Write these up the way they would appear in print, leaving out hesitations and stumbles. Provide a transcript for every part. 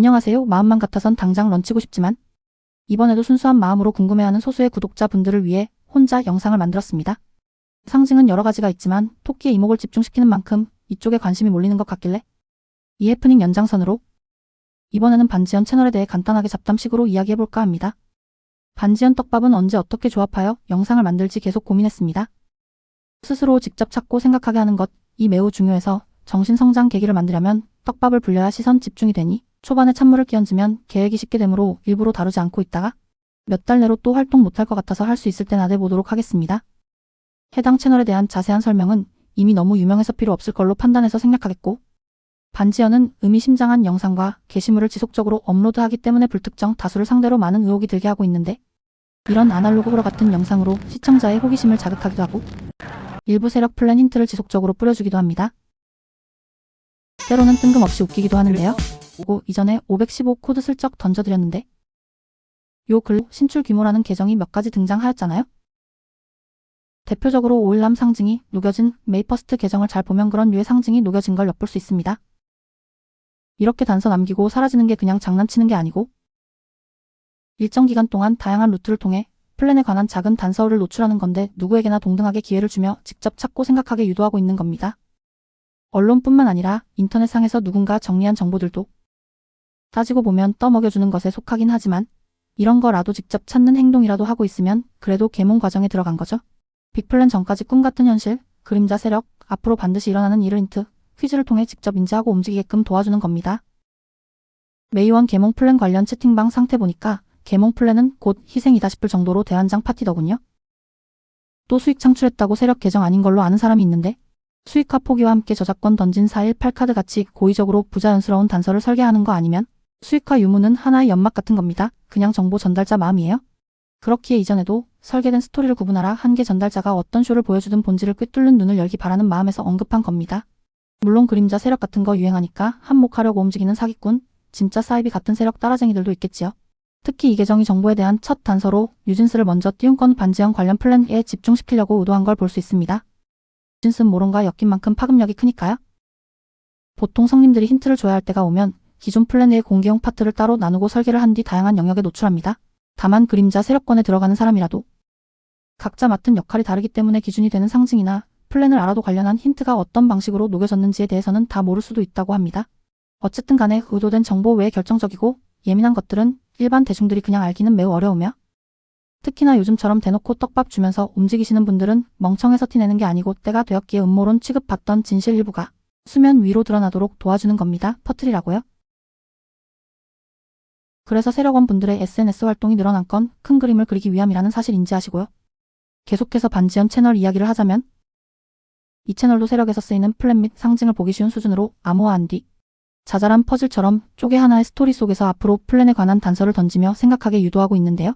안녕하세요. 마음만 같아선 당장 런치고 싶지만 이번에도 순수한 마음으로 궁금해하는 소수의 구독자분들을 위해 혼자 영상을 만들었습니다. 상징은 여러 가지가 있지만 토끼의 이목을 집중시키는 만큼 이쪽에 관심이 몰리는 것 같길래 이 해프닝 연장선으로 이번에는 반지연 채널에 대해 간단하게 잡담식으로 이야기해볼까 합니다. 반지연 떡밥은 언제 어떻게 조합하여 영상을 만들지 계속 고민했습니다. 스스로 직접 찾고 생각하게 하는 것이 매우 중요해서 정신성장 계기를 만들려면 떡밥을 불려야 시선 집중이 되니 초반에 찬물을 끼얹으면 계획이 쉽게 되므로 일부러 다루지 않고 있다가 몇 달 내로 또 활동 못할 것 같아서 할 수 있을 때 나대보도록 하겠습니다. 해당 채널에 대한 자세한 설명은 이미 너무 유명해서 필요 없을 걸로 판단해서 생략하겠고, 반지연은 의미심장한 영상과 게시물을 지속적으로 업로드하기 때문에 불특정 다수를 상대로 많은 의혹이 들게 하고 있는데, 이런 아날로그 호러 같은 영상으로 시청자의 호기심을 자극하기도 하고 일부 세력 플랜 힌트를 지속적으로 뿌려주기도 합니다. 때로는 뜬금없이 웃기기도 하는데요. 이전에 515 코드 슬쩍 던져드렸는데 요 글 신출 규모라는 계정이 몇 가지 등장하였잖아요. 대표적으로 오일남 상징이 녹여진 메이퍼스트 계정을 잘 보면 그런 류의 상징이 녹여진 걸 엿볼 수 있습니다. 이렇게 단서 남기고 사라지는 게 그냥 장난치는 게 아니고 일정 기간 동안 다양한 루트를 통해 플랜에 관한 작은 단서를 노출하는 건데 누구에게나 동등하게 기회를 주며 직접 찾고 생각하게 유도하고 있는 겁니다. 언론뿐만 아니라 인터넷상에서 누군가 정리한 정보들도 따지고 보면 떠먹여주는 것에 속하긴 하지만 이런 거라도 직접 찾는 행동이라도 하고 있으면 그래도 계몽 과정에 들어간 거죠. 빅플랜 전까지 꿈같은 현실, 그림자 세력, 앞으로 반드시 일어나는 일을 힌트, 퀴즈를 통해 직접 인지하고 움직이게끔 도와주는 겁니다. 메이원 계몽 플랜 관련 채팅방 상태 보니까 계몽 플랜은 곧 희생이다 싶을 정도로 대환장 파티더군요. 또 수익 창출했다고 세력 계정 아닌 걸로 아는 사람이 있는데 수익화 포기와 함께 저작권 던진 418카드 같이 고의적으로 부자연스러운 단서를 설계하는 거 아니면 수익화 유무는 하나의 연막 같은 겁니다. 그냥 정보 전달자 마음이에요. 그렇기에 이전에도 설계된 스토리를 구분하라 한 개 전달자가 어떤 쇼를 보여주든 본질을 꿰뚫는 눈을 열기 바라는 마음에서 언급한 겁니다. 물론 그림자 세력 같은 거 유행하니까 한몫하려고 움직이는 사기꾼, 진짜 사이비 같은 세력 따라쟁이들도 있겠지요. 특히 이 계정이 정보에 대한 첫 단서로 뉴진스를 먼저 띄운 건 반지연 관련 플랜에 집중시키려고 의도한 걸 볼 수 있습니다. 뉴진스 모론과 엮인 만큼 파급력이 크니까요. 보통 성님들이 힌트를 줘야 할 때가 오면 기존 플랜의 공개용 파트를 따로 나누고 설계를 한 뒤 다양한 영역에 노출합니다. 다만 그림자 세력권에 들어가는 사람이라도 각자 맡은 역할이 다르기 때문에 기준이 되는 상징이나 플랜을 알아도 관련한 힌트가 어떤 방식으로 녹여졌는지에 대해서는 다 모를 수도 있다고 합니다. 어쨌든 간에 의도된 정보 외에 결정적이고 예민한 것들은 일반 대중들이 그냥 알기는 매우 어려우며 특히나 요즘처럼 대놓고 떡밥 주면서 움직이시는 분들은 멍청해서 티내는 게 아니고 때가 되었기에 음모론 취급받던 진실 일부가 수면 위로 드러나도록 도와주는 겁니다. 퍼뜨리라고요. 그래서 세력원 분들의 SNS 활동이 늘어난 건 큰 그림을 그리기 위함이라는 사실 인지하시고요. 계속해서 반지연 채널 이야기를 하자면 이 채널도 세력에서 쓰이는 플랜 및 상징을 보기 쉬운 수준으로 암호화한 뒤 자잘한 퍼즐처럼 쪼개 하나의 스토리 속에서 앞으로 플랜에 관한 단서를 던지며 생각하게 유도하고 있는데요.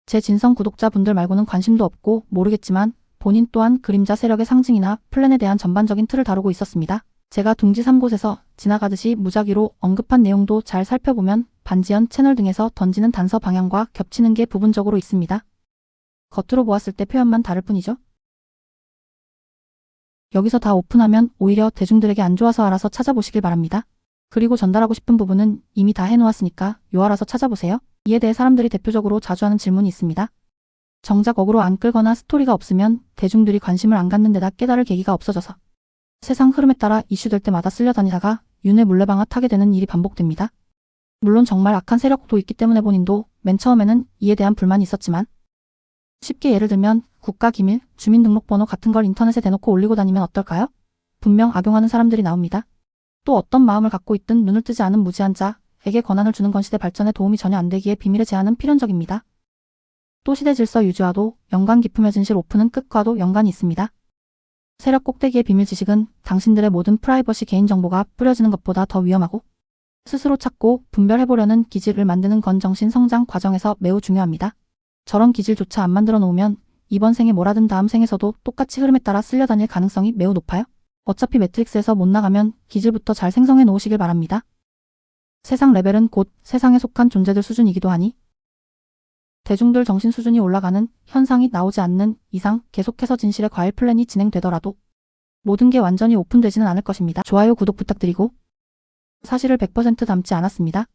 제 진성 구독자분들 말고는 관심도 없고 모르겠지만 본인 또한 그림자 세력의 상징이나 플랜에 대한 전반적인 틀을 다루고 있었습니다. 제가 둥지 3곳에서 지나가듯이 무작위로 언급한 내용도 잘 살펴보면 반지연 채널 등에서 던지는 단서 방향과 겹치는 게 부분적으로 있습니다. 겉으로 보았을 때 표현만 다를 뿐이죠. 여기서 다 오픈하면 오히려 대중들에게 안 좋아서 알아서 찾아보시길 바랍니다. 그리고 전달하고 싶은 부분은 이미 다 해놓았으니까 요 알아서 찾아보세요. 이에 대해 사람들이 대표적으로 자주 하는 질문이 있습니다. 정작 어그로 안 끌거나 스토리가 없으면 대중들이 관심을 안 갖는 데다 깨달을 계기가 없어져서 세상 흐름에 따라 이슈될 때마다 쓸려다니다가 윤회 물레방아 타게 되는 일이 반복됩니다. 물론 정말 악한 세력도 있기 때문에 본인도 맨 처음에는 이에 대한 불만이 있었지만 쉽게 예를 들면 국가기밀, 주민등록번호 같은 걸 인터넷에 대놓고 올리고 다니면 어떨까요? 분명 악용하는 사람들이 나옵니다. 또 어떤 마음을 갖고 있든 눈을 뜨지 않은 무지한 자에게 권한을 주는 건 시대 발전에 도움이 전혀 안 되기에 비밀의 제한은 필연적입니다. 또 시대 질서 유지와도 연관 깊으며 진실 오픈은 끝과도 연관이 있습니다. 세력 꼭대기의 비밀 지식은 당신들의 모든 프라이버시 개인정보가 뿌려지는 것보다 더 위험하고 스스로 찾고 분별해보려는 기질을 만드는 건 정신 성장 과정에서 매우 중요합니다. 저런 기질조차 안 만들어 놓으면 이번 생에 뭐라든 다음 생에서도 똑같이 흐름에 따라 쓸려다닐 가능성이 매우 높아요. 어차피 매트릭스에서 못 나가면 기질부터 잘 생성해 놓으시길 바랍니다. 세상 레벨은 곧 세상에 속한 존재들 수준이기도 하니 대중들 정신 수준이 올라가는 현상이 나오지 않는 이상 계속해서 진실의 과일 플랜이 진행되더라도 모든 게 완전히 오픈되지는 않을 것입니다. 좋아요, 구독 부탁드리고 사실을 100% 담지 않았습니다.